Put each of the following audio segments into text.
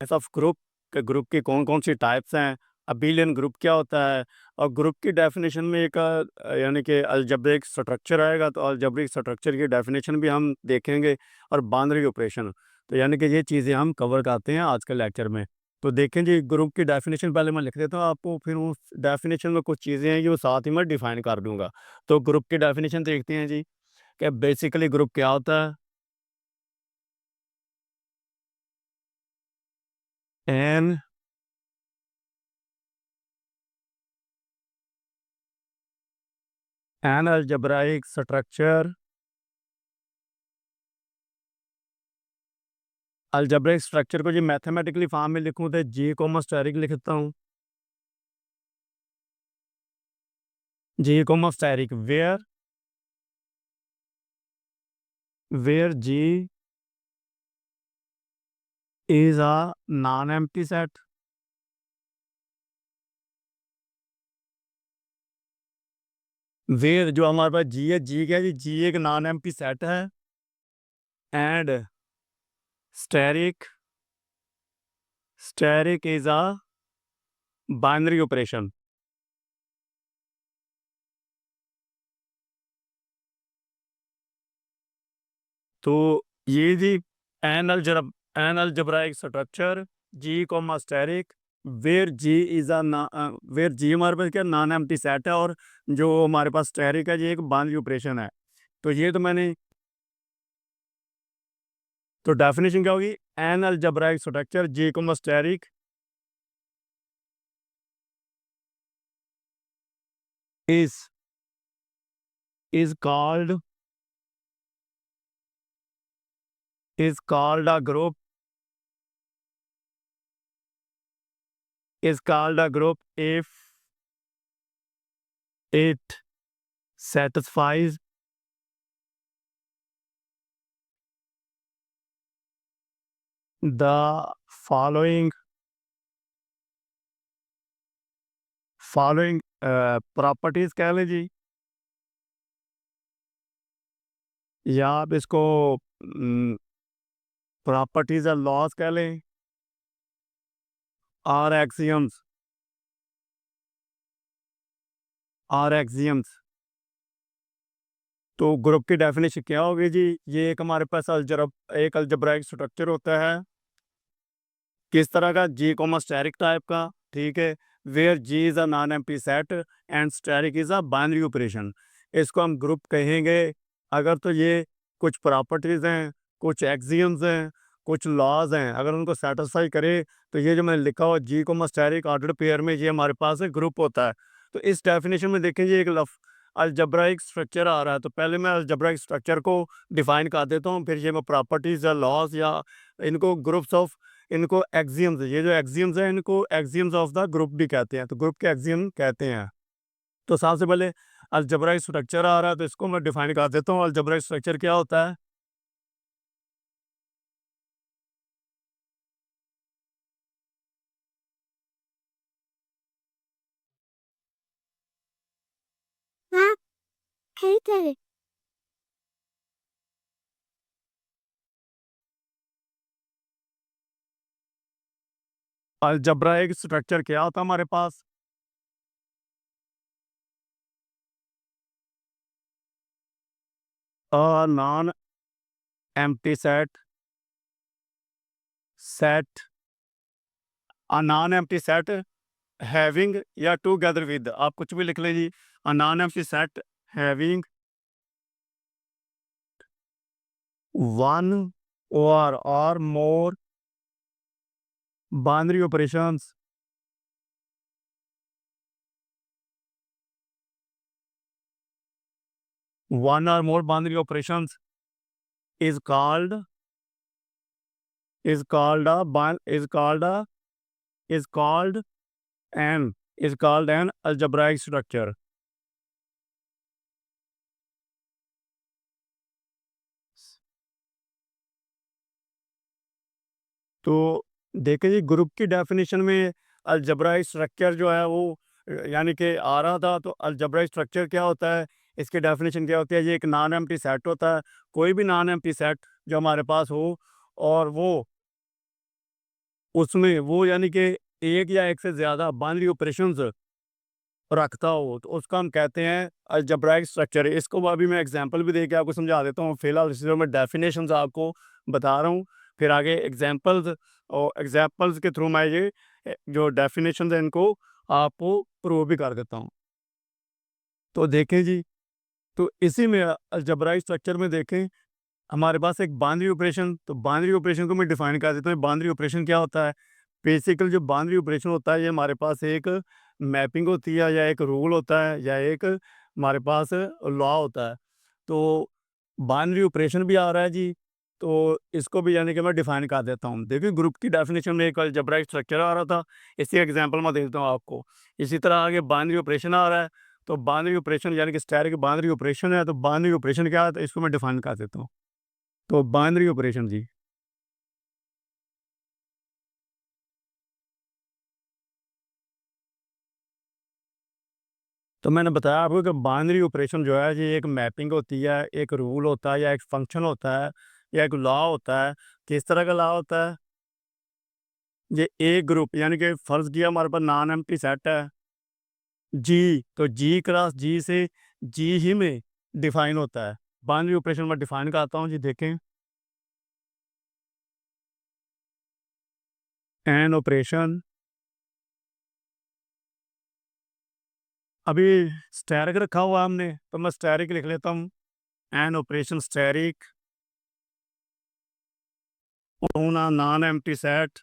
Of group के group की कौन-कौन सी टाइप्स हैं, अबेलियन ग्रुप क्या होता है और ग्रुप की डेफिनेशन में एक यानी कि अलजेब्रिक स्ट्रक्चर आएगा तो अलजेब्रिक स्ट्रक्चर की डेफिनेशन भी हम देखेंगे और बाइनरी ऑपरेशन। तो यानी कि ये चीज़ें हम कवर करते हैं आज के लेक्चर में। तो देखें जी, ग्रुप की डेफिनेशन पहले मैं लिख देता हूँ आपको, फिर उस डेफिनेशन में कुछ चीज़ें हैं कि वो साथ ही मैं डिफाइन कर दूँगा। तो ग्रुप की डेफिनेशन देखते हैं जी, कि बेसिकली ग्रुप क्या होता है? An an algebraic structure, algebraic structure को जी मैथमेटिकली फॉर्म में लिखूँ तो जी कॉमा स्टेरिक लिखता हूँ। G comma asterisk where G is a non empty set. Where जो हमारे पास जी है, जी क्या है जी एक नॉन एम्प्टी सेट है। And asterisk asterisk is a binary operation. तो ये G an algebraic structure G comma asterisk where G is a where G हमारे पास क्या नॉन एम्प्टी सेट है, और जो हमारे पास स्टेरिक है ये एक बाइनरी ऑपरेशन है। तो ये तो मैंने तो डेफिनेशन क्या होगी? An algebraic structure G comma asterisk is is called a group if it satisfies the following following properties कह लें जी, या आप इसको प्रॉपर्टीज और लॉज कह लें, आर एक्सियम्स आर एक्सियम्स। तो ग्रुप की डेफिनेशन क्या होगी जी? ये एक हमारे पास एक अलजेब्राइक स्ट्रक्चर होता है, किस तरह का? जी कॉमा स्टेरिक टाइप का, ठीक है। Where G is a non empty set and asterisk is a binary operation. इसको हम ग्रुप कहेंगे अगर तो ये कुछ प्रॉपर्टीज हैं, कुछ एक्सियम्स हैं, कुछ लॉज हैं, अगर उनको सेटिस्फाई करे तो ये जो मैंने लिखा हुआ जी कॉमा स्टेरिक ऑर्डर पेयर में ये हमारे पास एक ग्रुप होता है। तो इस डेफिनेशन में देखें, ये एक अलजेब्राइक स्ट्रक्चर आ रहा है, तो पहले मैं अलजेब्राइक स्ट्रक्चर को डिफाइन कर देता हूँ, फिर ये मैं प्रॉपर्टीज या लॉज या इनको ग्रुप्स ऑफ इनको एक्सियम्स, ये जो एक्सियम्स हैं इनको एक्सियम्स ऑफ द ग्रुप भी कहते हैं, तो ग्रुप के एक्सियम कहते हैं। तो सबसे पहले अलजेब्राइक स्ट्रक्चर आ रहा है, तो इसको मैं डिफाइन कर देता हूँ। अलजेब्राइक स्ट्रक्चर क्या होता है? हाँ, ठीक है। अलजेब्राइक स्ट्रक्चर क्या होता है हमारे पास? A non empty set a non empty set having या टुगेदर विद, आप कुछ भी लिख लें जी। A non empty set having one or more binary operations, one or more binary operations is called is called a bin- is called an algebraic structure। तो देखें जी, group की डेफिनेशन में अलजेब्राइक स्ट्रक्चर जो है वो यानी कि आ रहा था, तो अलजेब्राइक स्ट्रक्चर क्या होता है, इसकी डेफिनेशन क्या होती है? ये एक नॉन एम्प्टी सेट होता है, कोई भी नॉन एम्प्टी सेट जो हमारे पास हो, और वो उसमें वो यानी कि एक या एक से ज़्यादा बाइनरी ऑपरेशंस रखता हो, तो उसको हम कहते हैं अलजेब्राइक स्ट्रक्चर। इसको अभी मैं एग्जांपल भी देके आपको समझा देता हूँ। फिलहाल सिर्फ मैं डेफिनेशंस आपको बता रहा हूँ, फिर आगे एग्जांपल्स और एग्जांपल्स के थ्रू मैं ये जो डेफिनेशंस है इनको आपको प्रूव भी कर देता हूँ। तो देखें जी, तो इसी में अलजेब्राइक स्ट्रक्चर में देखें हमारे पास एक बाइनरी ऑपरेशन, तो बाइनरी ऑपरेशन को मैं डिफाइन कर देता हूँ। बाइनरी ऑपरेशन क्या होता है? बेसिकली जो बाइनरी ऑपरेशन होता है, ये हमारे पास एक मैपिंग होती है या एक रूल होता है या एक हमारे पास लॉ होता है। तो बाइनरी ऑपरेशन भी आ रहा है जी, तो इसको भी यानी कि मैं डिफाइन कर देता हूँ। देखिए ग्रुप की डेफिनेशन में एक अलजेब्राइक स्ट्रक्चर आ रहा था, इसी एग्जांपल मैं दे देता हूँ आपको। इसी तरह आगे बाइनरी ऑपरेशन आ रहा है, तो बाइनरी ऑपरेशन यानी कि स्टैटिक बाइनरी ऑपरेशन है, तो बाइनरी ऑपरेशन क्या है, तो इसको मैं डिफाइन कर देता हूँ। तो बाइनरी ऑपरेशन जी, तो मैंने बताया आपको कि बाइनरी ऑपरेशन जो है ये एक मैपिंग होती है, एक रूल होता है या एक फंक्शन होता है या एक लॉ होता है। किस तरह का लॉ होता है? ये ए ग्रुप यानी कि फर्ज किया हमारे पास नॉन एम्प्टी सेट है जी, तो जी क्रॉस जी से जी ही में डिफाइन होता है। बाइनरी ऑपरेशन में डिफाइन करता हूँ जी, देखें एन ऑपरेशन। अभी स्टैरिक रखा हुआ है हमने, तो मैं स्टैरिक लिख लेता हूँ। An operation asterisk on a non empty set,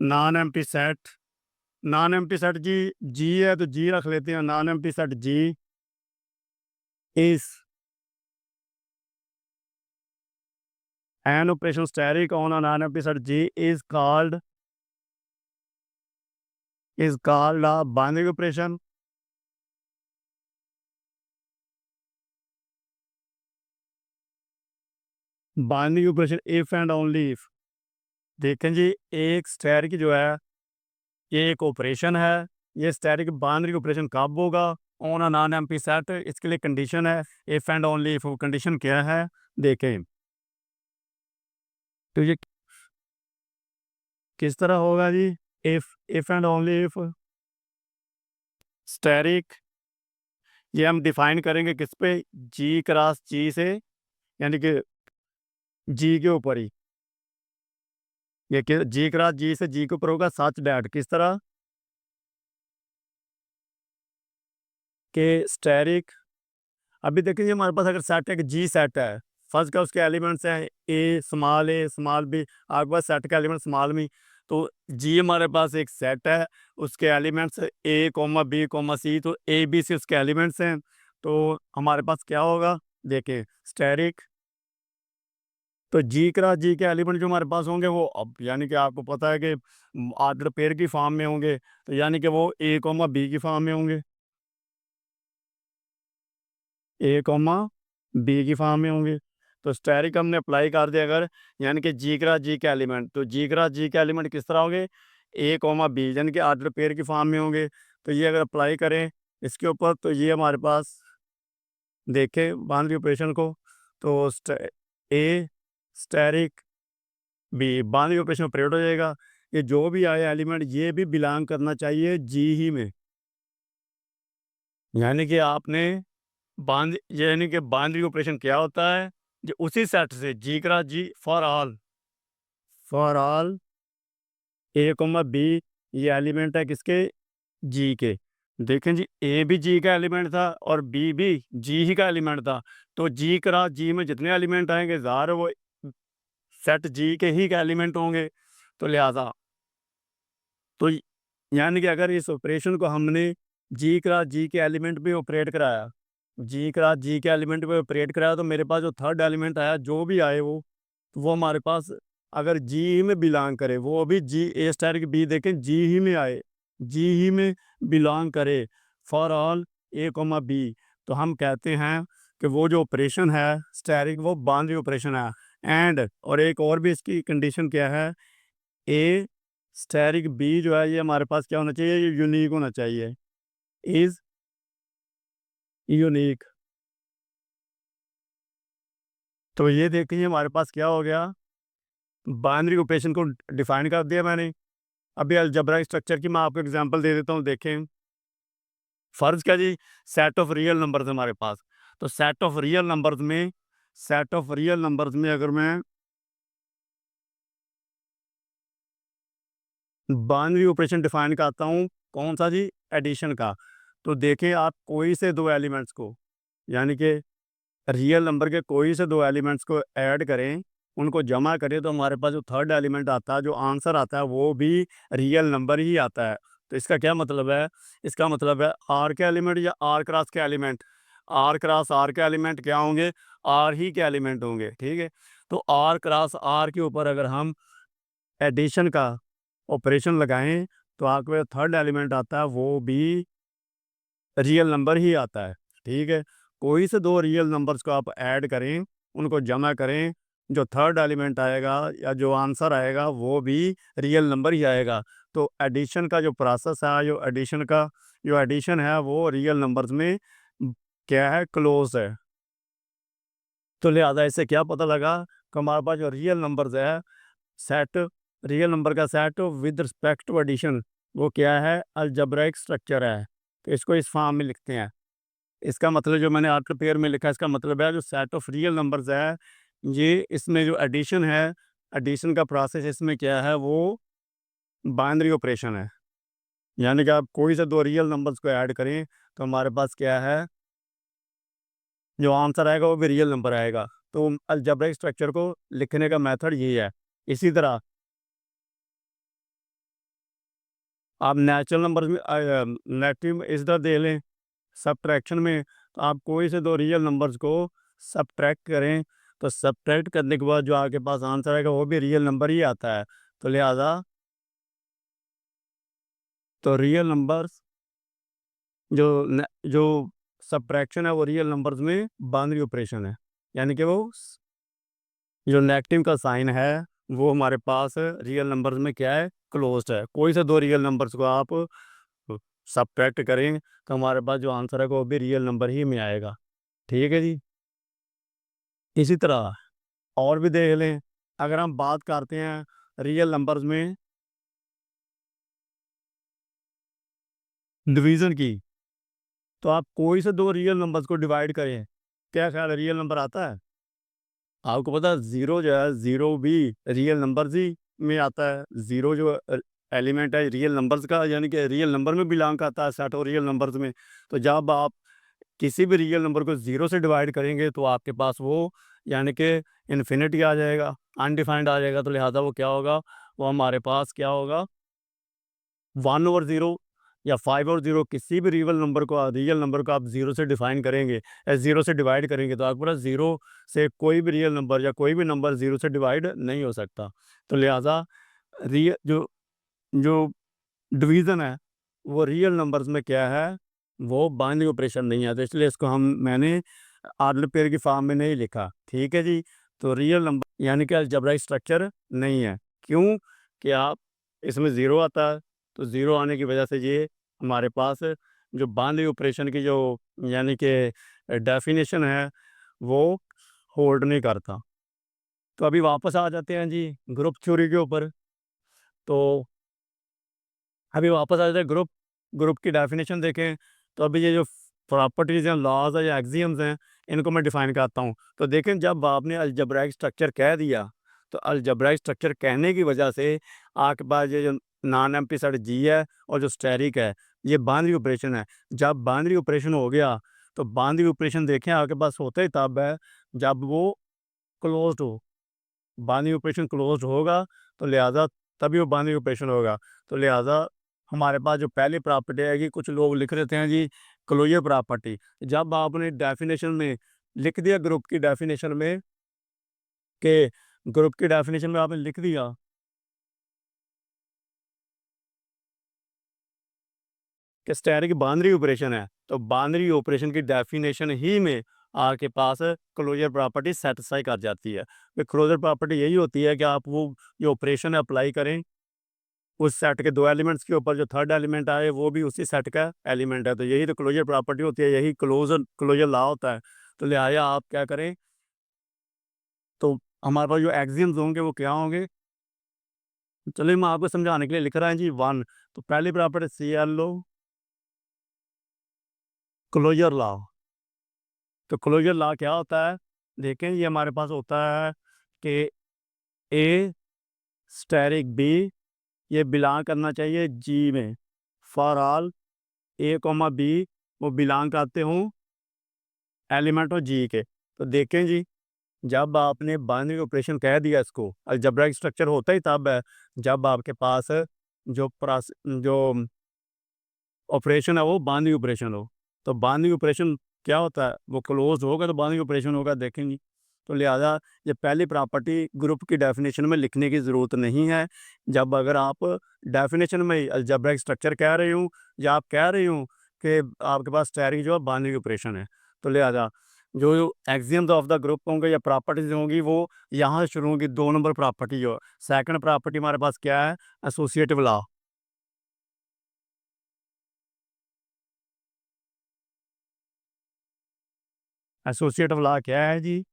non empty set, non empty set G, G है तो जी रख लेते हैं। Non empty set G is an operation asterisk on a non empty set G is called a binary operation. Binary operation if and only if. देखें जी, एक asterisk जो है ये एक ऑपरेशन है। ये स्टैटिक बाइनरी ऑपरेशन कब होगा? On a non empty set. इसके लिए कंडीशन है if and only if. Condition क्या है देखें, तो ये किस तरह होगा जी? If and only if asterisk, ये हम डिफाइन करेंगे किस पे? जी क्रॉस जी से, यानी कि जी के ऊपर ही। ये जी क्रॉस जी से जी के ऊपर होगा सच डैट। किस तरह के स्टैटिक, अभी देखिए हमारे पास अगर सेट एक जी सेट है, फर्स्ट का उसके एलिमेंट्स हैं ए स्मॉल बी, आपके पास सेट का एलिमेंट स्मॉल मी, तो जी हमारे पास एक सेट है, उसके एलिमेंट्स ए कोमा बी कोमा सी, तो ए बी सी उसके एलिमेंट्स हैं। तो हमारे पास क्या होगा देखिए स्टैटिक, तो जी क्रॉस जी के एलिमेंट जो हमारे पास होंगे वो अब यानी कि आपको पता है कि आर्डर पेयर की फॉर्म में होंगे, तो यानी कि वो ए कोमा बी की फॉर्म में होंगे, ए कॉमा बी की फॉर्म में होंगे। तो स्टैरिक हमने अप्लाई कर दिया अगर, यानी कि जी क्रॉस जी के एलिमेंट, तो जी क्रॉस जी के एलिमेंट किस तरह होंगे? ए कॉमा बी, यानी कि आर्डर पेयर की फॉर्म में होंगे। तो ये अगर अप्लाई करें इसके ऊपर, तो ये हमारे पास देखें बाउंड्री ऑपरेशन को, तो A asterisk B boundary operation operate हो जाएगा। ये जो भी आए एलिमेंट ये भी बिलोंग करना चाहिए जी ही में, यानी कि आपने बांध यानी कि बाइनरी ऑपरेशन क्या होता है? जो उसी सेट से G cross G for all A comma B, ये एलिमेंट है किसके? जी के। देखें जी, ए भी जी का एलिमेंट था और बी भी जी ही का एलिमेंट था, तो जी क्रॉस जी में जितने एलिमेंट आएंगे ज़ाहिर है वो सेट जी के ही का एलिमेंट होंगे। तो लिहाजा तो यानी कि अगर इस ऑपरेशन को हमने जी क्रॉस जी के एलिमेंट पे ऑपरेट कराया, जी क्रॉस जी के एलिमेंट पे ऑपरेट कराया, तो मेरे पास जो थर्ड एलिमेंट आया जो भी आए वो हमारे पास अगर जी ही में बिलोंग करे, वो भी जी ए स्टार की बी देखें जी ही में आए, जी ही में बिलोंग करे for all A comma B, तो हम कहते हैं कि वो जो ऑपरेशन है स्टैरिक वो बाउंड्री ऑपरेशन है। एंड और एक और भी इसकी कंडीशन क्या है? ए स्टैरिक बी जो है ये हमारे पास क्या होना चाहिए? ये यूनिक होना चाहिए, इज यूनिक। तो ये देखिए हमारे पास क्या हो गया? बाइनरी ऑपरेशन को डिफाइन कर दिया मैंने। अभी अलजेब्राइक स्ट्रक्चर की मैं आपको एग्जांपल दे देता हूँ, देखें। फर्ज क्या जी, सेट ऑफ रियल नंबर्स है हमारे पास। तो सेट ऑफ रियल नंबर्स में अगर मैं बाइनरी ऑपरेशन डिफाइन करता हूँ, कौन सा जी, एडिशन का। तो देखें आप कोई से दो एलिमेंट्स को, यानी कि रियल नंबर के कोई से दो एलिमेंट्स को ऐड करें, उनको जमा करें, तो हमारे पास जो थर्ड एलिमेंट आता है, जो आंसर आता है, वो भी रियल नंबर ही आता है। तो इसका क्या मतलब है, इसका मतलब है आर के एलिमेंट या आर क्रॉस के एलिमेंट, आर क्रॉस आर के एलिमेंट क्या होंगे, आर ही के एलिमेंट होंगे, ठीक है। तो आर क्रॉस आर के ऊपर अगर हम एडिशन का ऑपरेशन लगाएं, तो आपके थर्ड एलिमेंट आता है, वो भी रियल नंबर ही आता है, ठीक है। कोई से दो रियल नंबर्स को आप ऐड करें, उनको जमा करें, जो थर्ड एलिमेंट आएगा या जो आंसर आएगा, वो भी रियल नंबर ही आएगा। तो एडिशन का जो प्रोसेस है, जो एडिशन है, वो रियल नंबर्स में क्या है, क्लोज है। तो लिहाजा इससे क्या पता लगा कि हमारे पास जो रियल नंबर्स है, सेट, रियल नंबर का set with respect to addition, वो क्या है, अलजेब्राइक स्ट्रक्चर है। तो इसको इस फॉर्म में लिखते हैं। इसका मतलब जो मैंने आपके पेयर में लिखा है, इसका मतलब है जो सेट ऑफ रियल नंबर्स है, ये इसमें जो एडिशन है, एडिशन का प्रोसेस इसमें क्या है, वो बाइनरी ऑपरेशन है। यानी कि आप कोई से दो रियल नंबर्स को ऐड करें, तो हमारे पास क्या है, जो आंसर आएगा वो भी रियल नंबर आएगा। तो अलजेब्रिक स्ट्रक्चर को लिखने का मेथड यही है। इसी तरह आप नेचुरल नंबर में नेगेटिव इस तरह दे लें, सब्ट्रैक्शन में, तो आप कोई से दो रियल नंबर्स को सब्ट्रैक्ट करें, तो सब्ट्रैक्ट करने के बाद जो आपके पास आंसर आएगा, वो भी रियल नंबर ही आता है। तो लिहाजा तो रियल नंबर्स जो सब्ट्रैक्शन है, वो रियल नंबर्स में बाइनरी ऑपरेशन है। यानी कि वो जो नेगेटिव का साइन है, वो हमारे पास रियल नंबर्स में क्या है, क्लोज्ड है। कोई से दो रियल नंबर्स को आप सब्ट्रैक्ट करें, तो हमारे पास जो आंसर है, वो भी रियल नंबर ही में आएगा, ठीक है जी। इसी तरह और भी देख लें, अगर हम बात करते हैं रियल नंबर्स में डिवीज़न की, तो आप कोई से दो रियल नंबर्स को डिवाइड करें, क्या ख्याल है, रियल नंबर आता है? आपको पता है ज़ीरो जो है, ज़ीरो भी रियल नंबर्स ही में आता है। ज़ीरो जो एलिमेंट है रियल नंबर्स का, यानी कि रियल नंबर में बिलोंग करता है, सेट और रियल नंबर्स में। तो जब आप किसी भी रियल नंबर को ज़ीरो से डिवाइड करेंगे, तो आपके पास वो, यानी कि इन्फिनिटी आ जाएगा, अनडिफाइंड आ जाएगा। तो लिहाजा वो क्या होगा, वो हमारे पास क्या होगा, 1/0 या 5/0, किसी भी रियल नंबर को आप ज़ीरो से डिफाइन करेंगे या ज़ीरो से डिवाइड करेंगे, तो आपके पास ज़ीरो से कोई भी रियल नंबर या कोई भी नंबर ज़ीरो से डिवाइड नहीं हो सकता। तो लिहाजा रियल जो डिवीज़न है, वो रियल नंबर्स में क्या है, वो बाइनरी ऑपरेशन नहीं है। तो इसलिए इसको मैंने आर्डर पेयर की फॉर्म में नहीं लिखा, ठीक है जी। तो रियल नंबर यानी कि अलजेब्राइक स्ट्रक्चर नहीं है। क्यों? कि आप इसमें ज़ीरो आता है, तो ज़ीरो आने की वजह से ये हमारे पास जो बाइनरी ऑपरेशन की जो, यानी कि डेफिनेशन है, वो होल्ड नहीं करता। तो अभी वापस आ जाते हैं जी ग्रुप थ्योरी के ऊपर। तो अभी वापस आ जाते हैं ग्रुप ग्रुप की डेफिनेशन देखें। तो अभी ये जो प्रॉपर्टीज़ हैं, लॉज है या एक्सियम्स हैं, इनको मैं डिफाइन करता हूँ। तो देखें, जब आपने अलजेब्राइक स्ट्रक्चर कह दिया, तो अलजेब्राइक स्ट्रक्चर कहने की वजह से आपके पास ये जो नॉन एम्प्टी सेट जी है और जो स्टेरिक है, ये बाइनरी ऑपरेशन है। जब बाइनरी ऑपरेशन हो गया, तो बाइनरी ऑपरेशन देखें आपके पास होता ही तब है जब वो क्लोज्ड हो। बाइनरी ऑपरेशन क्लोज्ड होगा, तो लिहाजा तभी वो बाइनरी ऑपरेशन होगा। तो लिहाजा हमारे पास जो पहली प्रॉपर्टी है, कि कुछ लोग लिख देते हैं जी क्लोजर प्रॉपर्टी। जब आपने डेफिनेशन में लिख दिया, ग्रुप की डेफिनेशन में, कि ग्रुप की डेफिनेशन में आपने लिख दिया कि स्टैटिक बाइनरी ऑपरेशन है, तो बाइनरी ऑपरेशन की डेफिनेशन ही में आपके पास क्लोजर प्रॉपर्टी सेटिस्फाई कर जाती है। तो क्लोजर प्रॉपर्टी यही होती है कि आप वो जो ऑपरेशन अप्लाई करें उस सेट के दो एलिमेंट्स के ऊपर, जो थर्ड एलिमेंट आए वो भी उसी सेट का एलिमेंट है। तो यही तो क्लोजर प्रॉपर्टी होती है, यही क्लोजर लॉ होता है। तो लिहाजा आप क्या करें, तो हमारे पास जो एक्सियम्स होंगे वो क्या होंगे, चलिए मैं आपको समझाने के लिए लिख रहा है जी 1। तो पहली प्रॉपर्टी CLO क्लोजर लॉ। तो क्लोजर लॉ क्या होता है? देखें, ये हमारे पास होता है कि ए स्टेरिक बी ये बिलोंग करना चाहिए जी में, for all A comma B वो बिलोंग करते हूँ एलिमेंट ऑफ जी के। तो देखें जी, जब आपने बाइनरी ऑपरेशन कह दिया इसको, अलजेब्राइक स्ट्रक्चर होता ही तब है जब आपके पास जो ऑपरेशन है वो बाइनरी ऑपरेशन हो। तो बाइनरी ऑपरेशन क्या होता है? वो क्लोज होगा तो बाइनरी ऑपरेशन होगा, देखेंगे। तो लिहाजा ये पहली प्रॉपर्टी ग्रुप की डेफिनेशन में लिखने की ज़रूरत नहीं है। जब अगर आप डेफिनेशन में अलजेब्राइक स्ट्रक्चर कह रहे हो या आप कह रहे हो कि आपके पास स्टेरिक जो है बाइनरी ऑपरेशन है, तो लिहाजा जो एक्सियम्स ऑफ द ग्रुप होंगे या प्रॉपर्टीज होंगी वो यहाँ से शुरू होंगी। 2 नंबर प्रॉपर्टी जो सेकंड प्रॉपर्टी हमारे पास क्या है? Associative law. एसोसिएटिव लॉ क्या है जी?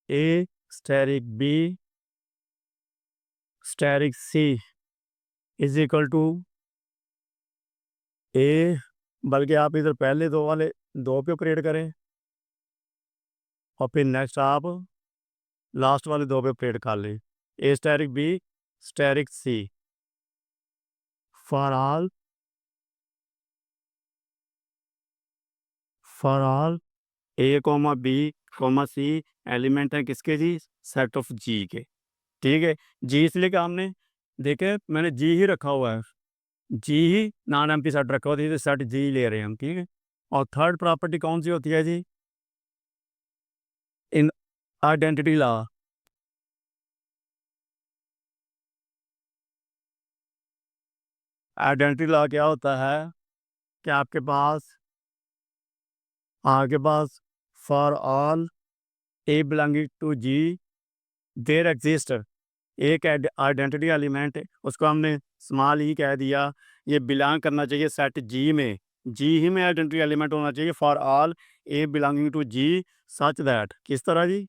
A asterisk B asterisk C is equal to A, बल्कि आप इधर पहले दो वाले दो पे ऑपरेट करें और फिर नेक्स्ट आप लास्ट वाले दो पे ऑपरेट कर लें। A asterisk B asterisk C for all A comma B comma C element है किसके जी? सेट ऑफ जी के। ठीक है, जी इसलिए कि हमने देखे मैंने जी ही रखा हुआ है, जी ही नॉन एम्प्टी सेट रखा हुआ है, तो सेट जी ले रहे हैं हम। ठीक है, और थर्ड प्रॉपर्टी कौन सी होती है जी? In identity law. Identity law क्या होता है कि आपके पास for all A belonging to G there exist एक आइडेंटिटी एलिमेंट, उसको हमने स्मॉल ई कह दिया, ये बिलोंग करना चाहिए सेट जी में। जी ही में आइडेंटिटी एलिमेंट होना चाहिए for all A belonging to G such that किस तरह जी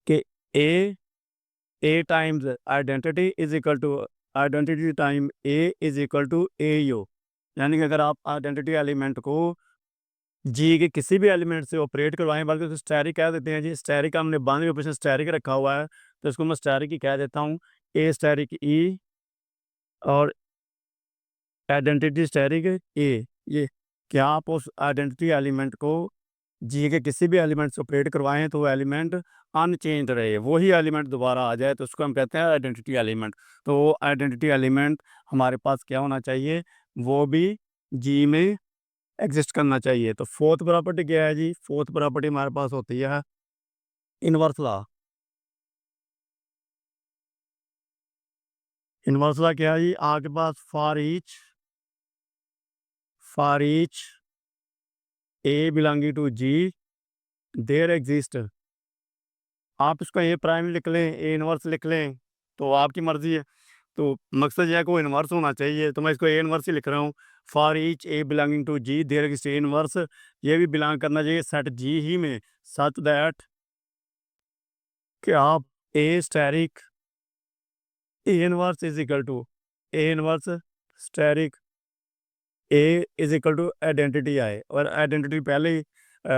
कि A A times identity is equal to identity time A is equal to A you. यानी कि अगर आप आइडेंटिटी एलिमेंट को जी के किसी भी एलिमेंट से ऑपरेट करवाएं, बल्कि तो स्टैरिक कह देते हैं जी। स्टैरिक हमने बाइनरी ऑपरेशन स्टैरिक रखा हुआ है, तो इसको मैं स्टैरिक ही कह देता हूँ। ए स्टैरिक ई और आइडेंटिटी स्टैरिक ए। ये क्या आप उस आइडेंटिटी एलिमेंट को जी के किसी भी एलिमेंट से ऑपरेट करवाएं तो वो एलिमेंट अनचेंज रहे, वही एलिमेंट दोबारा आ जाए, तो उसको हम कहते हैं आइडेंटिटी एलिमेंट। तो वो आइडेंटिटी एलिमेंट हमारे पास क्या होना चाहिए? वो भी जी में एग्जिस्ट करना चाहिए। तो फोर्थ प्रॉपर्टी क्या है जी? फोर्थ प्रॉपर्टी हमारे पास होती है इनवर्स लॉ। इनवर्स लॉ क्या है जी? आपके पास for each A belonging to G there exist, आप इसको ए प्राइम लिख लें, ए इनवर्स लिख लें, तो आपकी मर्जी है। तो मकसद यह है कि वो इनवर्स होना चाहिए, तो मैं इसको ए इनवर्स ही लिख रहा हूँ। For each A belonging to G there exist a inverse, ये भी बिलोंग करना चाहिए सेट जी ही में, सच दैट कि आप A asterisk A inverse is equal to A inverse asterisk A is equal to identity आए, और आइडेंटिटी पहले ही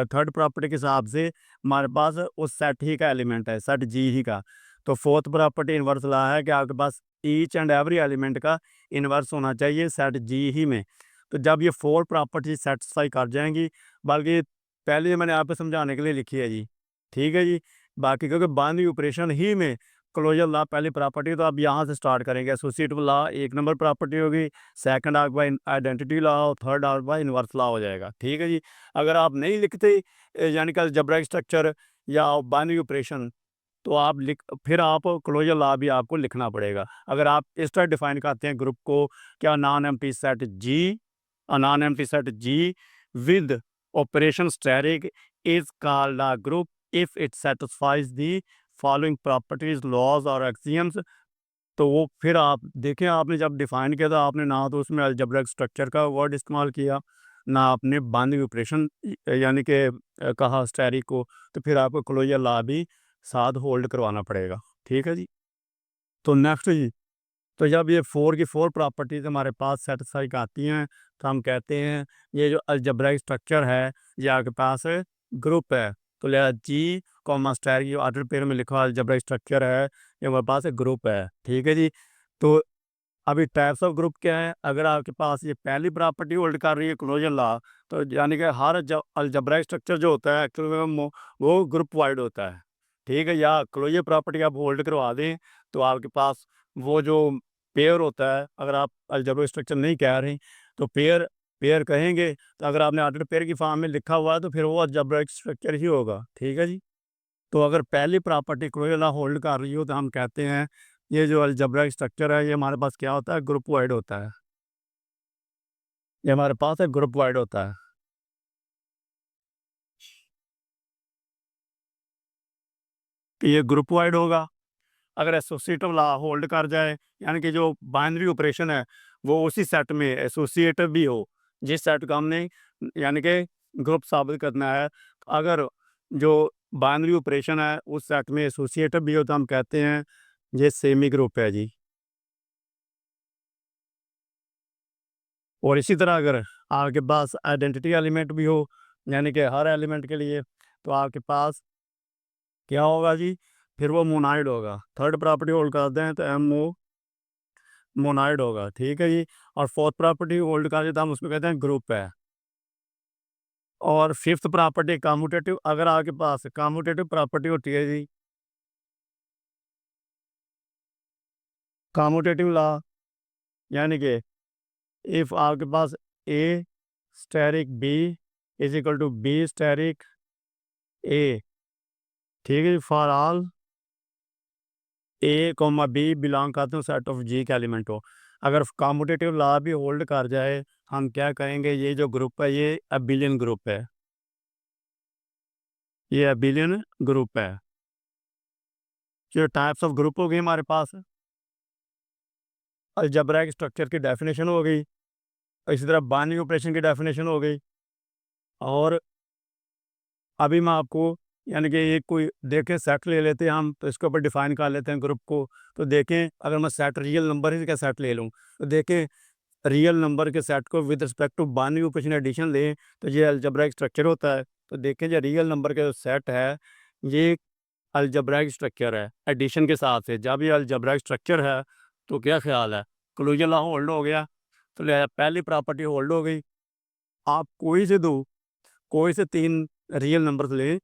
थर्ड प्रॉपर्टी के हिसाब से हमारे पास उस सेट ही का एलिमेंट है, सेट जी ही का। तो फोर्थ प्रॉपर्टी इनवर्स ला है कि आपके पास ईच एंड एवरी एलिमेंट का इनवर्स होना चाहिए सेट जी ही में। तो जब ये फोर प्रॉपर्टी सेटिस्फाई कर जाएंगी, बल्कि पहले मैंने आपको समझाने के लिए लिखी है जी। ठीक है जी, बाकी क्योंकि बाइनरी ऑपरेशन ही में क्लोजर लॉ पहली प्रॉपर्टी, तो आप यहाँ से स्टार्ट करेंगे। एसोसिएटिव लॉ एक नंबर प्रॉपर्टी होगी, सेकंड आपका आइडेंटिटी लॉ, थर्ड आपका इनवर्स लॉ हो जाएगा। ठीक है जी, अगर आप नहीं लिखते यानी कि अलजेब्राइक स्ट्रक्चर या बाइनरी ऑपरेशन, तो आप फिर आप क्लोजर लॉ भी आपको लिखना पड़ेगा। अगर आप इस तरह डिफाइन करते हैं ग्रुप को, क्या non empty set G, non empty set G with operation asterisk is called a group if it satisfies the following properties laws और एक्सियम्स। तो वो फिर आप देखें, आपने जब डिफाइन किया था, आपने ना तो उसमें अलजेब्रिक स्ट्रक्चर का वर्ड इस्तेमाल किया, ना आपने बाइनरी ऑपरेशन यानी कि कहा स्टैरिक को, तो फिर आपको क्लोजर लॉ भी साथ होल्ड करवाना पड़ेगा। ठीक है जी। तो नेक्स्ट जी, तो जब ये 4 की 4 प्रॉपर्टीज़ हमारे पास सेटिस्फाई आती हैं, तो हम कहते हैं ये जो अलजेब्राइक स्ट्रक्चर है, ये आपके पास ग्रुप है। तो लिहाज़ा जी कॉमा स्टार ये ऑर्डर पेयर में लिखा हुआ अलजेब्राइक स्ट्रक्चर है, ये हमारे पास एक ग्रुप है। ठीक है जी? तो अभी टाइप्स ऑफ ग्रुप क्या है? अगर आपके पास ये पहली प्रॉपर्टी होल्ड कर रही है क्लोजर लॉ, तो यानी कि हर अलजेब्राइक स्ट्रक्चर जो होता है एक्चुअली में वो ग्रुप वाइड होता है। ठीक है? या क्लोजर प्रॉपर्टी आप होल्ड करवा दें, तो आपके पास वो जो पेयर होता है, अगर आप अलजेब्रिक स्ट्रक्चर नहीं कह रहे, तो पेयर पेयर कहेंगे, तो अगर आपने ऑर्डर पेयर की फॉर्म में लिखा हुआ है, तो फिर वो अलजेब्रिक स्ट्रक्चर ही होगा। ठीक है जी? तो अगर पहली प्रॉपर्टी क्लोजर लॉ होल्ड कर रही हो, तो हम कहते हैं ये जो अलजेब्रिक स्ट्रक्चर है, ये हमारे पास क्या होता है? ग्रुप वाइड होता है। ये हमारे पास एक ग्रुप वाइड होता है। कि ये ग्रुप वाइड होगा। अगर एसोसिएटिव लॉ होल्ड कर जाए, यानी कि जो बाइनरी ऑपरेशन है, वो उसी सेट में एसोसिएटिव भी हो, जिस सेट को हमने यानी कि ग्रुप साबित करना है। अगर जो बाइनरी ऑपरेशन है, उस सेट में एसोसिएटिव भी हो, तो हम कहते हैं ये सेमी ग्रुप है जी। और इसी तरह अगर आपके पास आइडेंटिटी एलिमेंट भी हो, यानी कि हर एलिमेंट के लिए, तो आपके पास क्या होगा जी? फिर वो मोनाइड होगा। थर्ड प्रॉपर्टी होल्ड करते हैं, तो एम ओ मोनाइड होगा। ठीक है जी? और फोर्थ प्रॉपर्टी होल्ड कर देता हम उसको कहते हैं ग्रुप है। और फिफ्थ प्रॉपर्टी कम्यूटेटिव, अगर आपके पास कम्यूटेटिव प्रॉपर्टी होती है जी, कम्यूटेटिव लॉ, यानी कि इफ आपके पास A asterisk B is equal to B asterisk A. ठीक है जी? For all A comma B belong करते हो सेट ऑफ जी के एलिमेंट हो। अगर कम्यूटेटिव लॉ भी होल्ड कर जाए, हम क्या कहेंगे? ये जो ग्रुप है, ये अबिलियन ग्रुप है। ये अबिलियन ग्रुप है। जो टाइप्स ऑफ ग्रुप हो गए हमारे पास, अलजेब्राइक स्ट्रक्चर की डेफिनेशन हो गई, इसी तरह बाइनरी ऑपरेशन की डेफिनेशन हो गई। और अभी मैं आपको यानी कि एक कोई देखें सेट ले लेते हैं हम, तो इसके ऊपर डिफाइन कर लेते हैं ग्रुप को। तो देखें, अगर मैं सेट रियल नंबर ही का सेट ले लूँ, तो देखें रियल नंबर के सेट को with respect to binary operation addition लें, तो ये अलजेब्राइक स्ट्रक्चर होता है। तो देखें, जो रियल नंबर का जो सेट है, ये अलजेब्राइक स्ट्रक्चर है एडिशन के साथ से। जब ये अलजेब्राइक स्ट्रक्चर है, तो क्या ख्याल है? क्लोजर लॉ होल्ड हो गया। तो लिहाजा पहली प्रॉपर्टी होल्ड हो गई। आप कोई से 3 रियल नंबर्स लें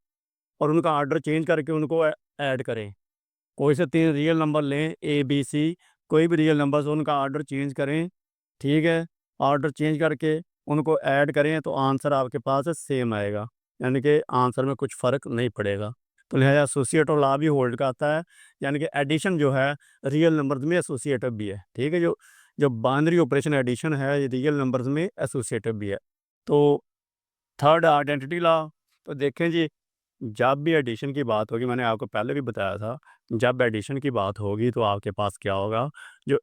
और उनका ऑर्डर चेंज करके उनको ऐड करें। कोई से 3 रियल नंबर लें, ए, बी, सी, कोई भी रियल नंबर से उनका ऑर्डर चेंज करें। ठीक है? ऑर्डर चेंज करके उनको ऐड करें, तो आंसर आपके पास सेम आएगा, यानी कि आंसर में कुछ फ़र्क नहीं पड़ेगा। तो लिहाजा एसोसिएटिव लॉ भी होल्ड करता है, यानी कि एडिशन जो है रियल नंबर्स में एसोसिएटिव भी है। ठीक है? जो जो बाइनरी ऑपरेशन एडिशन है, ये रियल नंबर्स में एसोसिएटिव भी है। तो थर्ड आइडेंटिटी लॉ, तो देखें जी, जब भी एडिशन की बात होगी, मैंने आपको पहले भी बताया था, जब एडिशन की बात होगी, तो आपके पास क्या होगा? जो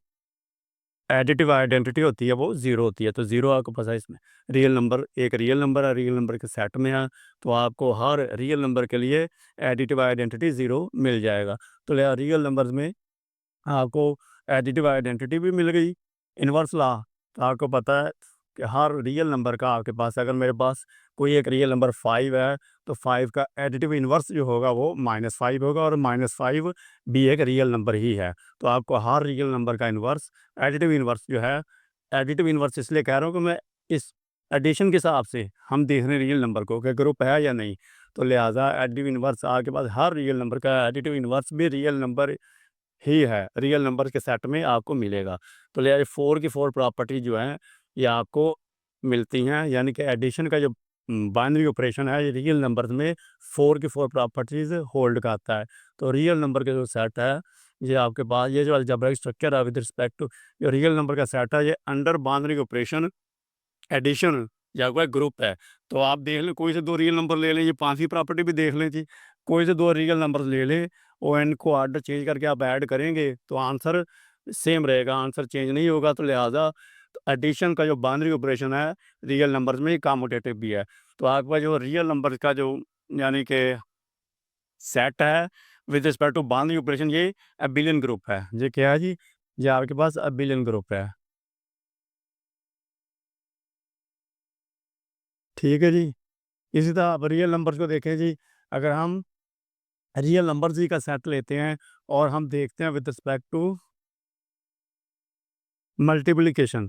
एडिटिव आइडेंटिटी होती है, वो ज़ीरो होती है। तो ज़ीरो आपको पता है इसमें रियल नंबर, एक रियल नंबर है, रियल नंबर के सेट में है, तो आपको हर रियल नंबर के लिए एडिटिव आइडेंटिटी ज़ीरो मिल जाएगा। तो लिहाजा रियल नंबर्स में आपको एडिटिव आइडेंटिटी भी मिल गई। इनवर्स लॉ, तो आपको पता है कि हर रियल नंबर का आपके पास, अगर मेरे पास कोई एक रियल नंबर 5 है, तो 5 का एडिटिव इनवर्स जो होगा वो -5 होगा, और -5 भी एक रियल नंबर ही है। तो आपको हर रियल नंबर का इनवर्स, एडिटिव इनवर्स जो है, एडिटिव इनवर्स इसलिए कह रहा हूँ कि मैं इस एडिशन के हिसाब से हम देख रहे हैं रियल नंबर को कि ग्रुप है या नहीं। तो लिहाजा एडिटिव इनवर्स आपके पास हर रियल नंबर का एडिटिव इनवर्स भी रियल नंबर ही है, रियल नंबर के सेट में आपको मिलेगा। तो लिहाजा 4 की 4 प्रॉपर्टी जो हैं, ये आपको मिलती हैं, यानी कि एडिशन का जो बाइनरी ऑपरेशन है, ये रियल नंबर्स में 4 की 4 प्रॉपर्टीज़ होल्ड करता है। तो रियल नंबर का जो सेट है, ये आपके पास ये जो अलजेब्रिक स्ट्रक्चर है विद रिस्पेक्ट टू जो रियल नंबर का सेट है, ये अंडर बाइनरी ऑपरेशन एडिशन या कोई ग्रुप है। तो आप देख लें, कोई से 2 रियल नंबर ले लें, ये 5वीं प्रॉपर्टी भी देख लें जी। कोई से 2 रियल नंबर्स ले लें और इनको ऑर्डर चेंज करके आप ऐड करेंगे, तो आंसर सेम रहेगा, आंसर चेंज नहीं होगा। तो लिहाजा तो एडिशन का जो बाइनरी ऑपरेशन है, रियल नंबर्स में कम्यूटेटिव भी है। तो आपका जो रियल नंबर का जो यानी कि सेट है, with respect to boundary operation ये अबिलियन ग्रुप है। ये क्या है जी? ये आपके पास अबिलियन ग्रुप है। ठीक है जी। इसी तरह आप रियल नंबर्स को देखें जी, अगर हम रियल नंबर्स जी का सेट लेते हैं और हम देखते हैं विद रिस्पेक्ट टू मल्टीप्लिकेशन,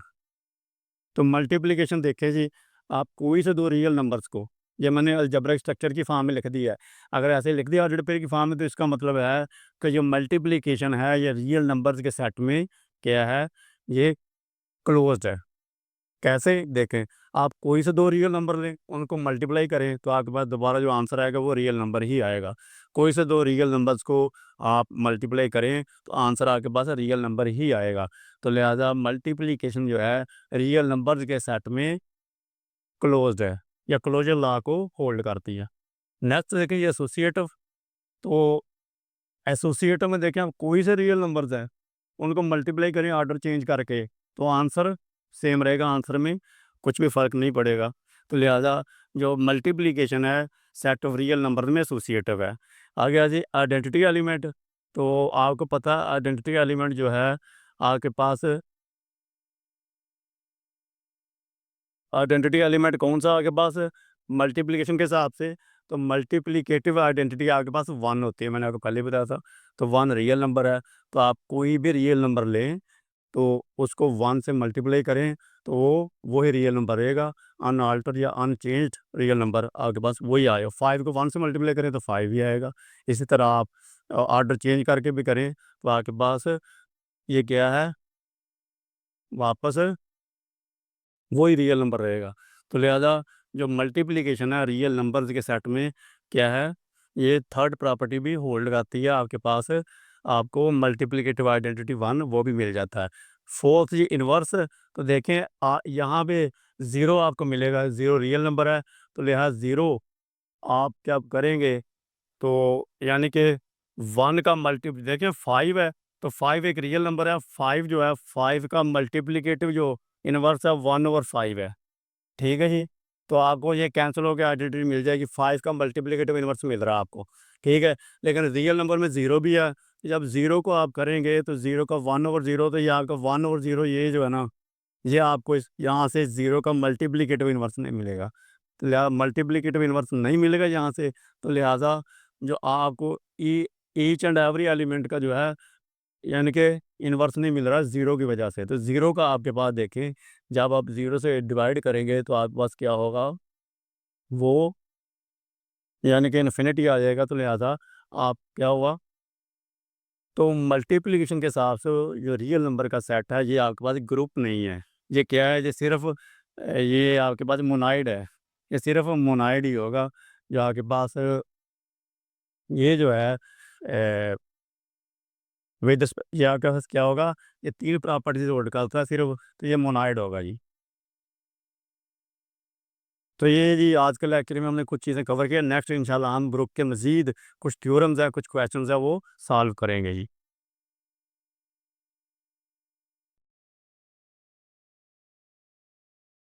तो मल्टीप्लिकेशन देखें जी, आप कोई से दो रियल नंबर्स को, ये मैंने अलजेब्रिक स्ट्रक्चर की फॉर्म में लिख दिया है। अगर ऐसे लिख दिया ऑर्डर पेयर की फॉर्म में, तो इसका मतलब है कि जो मल्टीप्लिकेशन है ये रियल नंबर्स के सेट में क्या है, ये क्लोज्ड है। कैसे देखें, आप कोई से दो रियल नंबर लें, उनको मल्टीप्लाई करें, तो आपके पास दोबारा जो आंसर आएगा वो रियल नंबर ही आएगा। कोई से दो रियल नंबर्स को आप मल्टीप्लाई करें, तो आंसर आपके पास रियल नंबर ही आएगा। तो लिहाजा मल्टीप्लिकेशन जो है रियल नंबर्स के सेट में क्लोज्ड है, या क्लोजर लॉ को होल्ड करती है। नेक्स्ट देखें ये एसोसिएटिव। तो एसोसिएटिव में देखें, आप कोई से रियल नंबर्स हैं, उनको मल्टीप्लाई करें ऑर्डर चेंज करके, तो आंसर सेम रहेगा, आंसर में कुछ भी फ़र्क नहीं पड़ेगा। तो लिहाजा जो मल्टीप्लिकेशन है सेट ऑफ रियल नंबर में एसोसिएटिव है। आ गया जी आइडेंटिटी एलिमेंट। तो आपको पता है आइडेंटिटी एलिमेंट जो है आपके पास, आइडेंटिटी एलिमेंट कौन सा आपके पास मल्टीप्लिकेशन के हिसाब से, तो मल्टीप्लिकेटिव आइडेंटिटी आपके पास वन होती है, मैंने आपको पहले ही बताया था। तो वन रियल नंबर है, तो आप कोई भी रियल नंबर लें, तो उसको वन से मल्टीप्लाई करें, तो वो वही रियल नंबर रहेगा। अनअल्टर्ड या अनचेंज्ड रियल नंबर आपके पास वही आएगा। फाइव को वन से मल्टीप्लाई करें तो फाइव ही आएगा। इसी तरह आप ऑर्डर चेंज करके भी करें, तो आपके पास ये क्या है, वापस वही रियल नंबर रहेगा। तो लिहाजा जो मल्टीप्लिकेशन है रियल नंबर्स के सेट में क्या है, ये थर्ड प्रॉपर्टी भी होल्ड करती है आपके पास, आपको मल्टीप्लिकेटिव आइडेंटिटी वन वो भी मिल जाता है। फोर्थ ये इन्वर्स। तो देखें यहाँ पे ज़ीरो आपको मिलेगा, ज़ीरो रियल नंबर है, तो लिहाजा ज़ीरो आप क्या करेंगे, तो यानी कि वन का मल्टी देखें फाइव है, तो फाइव एक रियल नंबर है, फाइव जो है फाइव का मल्टीप्लिकेटिव जो इन्वर्स है वन ओवर फाइव है। ठीक है जी। तो आपको ये कैंसिल हो के आइडेंटिटी मिल जाएगी, फाइव का मल्टीप्लिकेटिव इन्वर्स मिल रहा है आपको। ठीक है। लेकिन रियल नंबर में ज़ीरो भी है, जब ज़ीरो को आप करेंगे तो ज़ीरो का वन ओवर ज़ीरो, तो ये आपका वन ओवर ज़ीरो ये जो है ना, ये आपको इस यहाँ से ज़ीरो का मल्टीप्लिकेटिव इन्वर्स नहीं मिलेगा। तो लिहाजा मल्टीप्लिकेटिव इन्वर्स नहीं मिलेगा यहाँ से, तो लिहाजा जो आपको ईच एंड एवरी एलिमेंट का जो है, यानी कि इन्वर्स नहीं मिल रहा ज़ीरो की वजह से। तो ज़ीरो का आपके पास देखें, जब आप ज़ीरो से डिवाइड करेंगे तो आपके पास क्या होगा, वो यानी कि इन्फिनिटी आ जाएगा। तो लिहाजा आप क्या हुआ, तो मल्टीप्लिकेशन के हिसाब से जो रियल नंबर का सेट है ये आपके पास ग्रुप नहीं है। ये क्या है, ये सिर्फ ये आपके पास मोनाइड है, ये सिर्फ मोनाइड ही होगा। जो आपके पास ये जो है विद ये आपके पास क्या होगा, ये तीन प्रॉपर्टीज होल्ड करता है सिर्फ, तो ये मोनाइड होगा जी। तो ये जी आज के लेक्चर में हमने कुछ चीज़ें कवर किया। नेक्स्ट इंशाल्लाह हम ग्रुप के मज़ीद कुछ थ्योरम्स हैं, कुछ क्वेश्चंस हैं, वो सॉल्व करेंगे जी।